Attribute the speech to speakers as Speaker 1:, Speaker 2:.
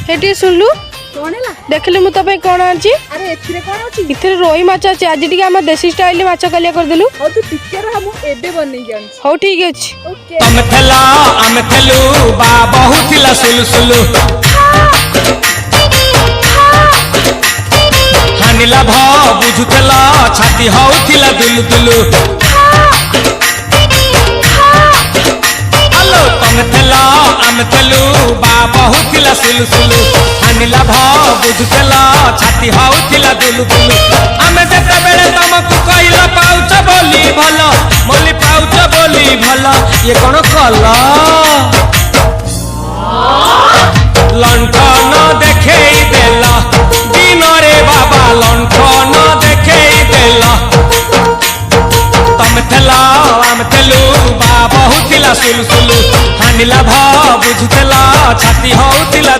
Speaker 1: Hattie सुनलु
Speaker 2: कौन है
Speaker 1: देखले मु तो कौन आछि
Speaker 2: अरे एथिरे कौन अछि
Speaker 1: इथे रोही माछ अछि आज टिके हम देसी स्टाइल माछ कलिया कर देलु
Speaker 2: हो तू टिके रह हम एबे बनै जान
Speaker 1: हो ठीक अछि
Speaker 2: ओके
Speaker 3: तम थेला आम थेलु बा बहुत ला सुलु सुलु हानिला भ बुझुतला छाती हौथिला दुलु दुलु हेलो तम थेला आम थेलु बा बहुत ला सुलु सुलु हानिला भ बुझुतला छाती हौथिला दुलु दुलु आमे जेते बेले तमकु कहिला पाउच बोली भलो मोली पाउच बोली भलो ये कोन कला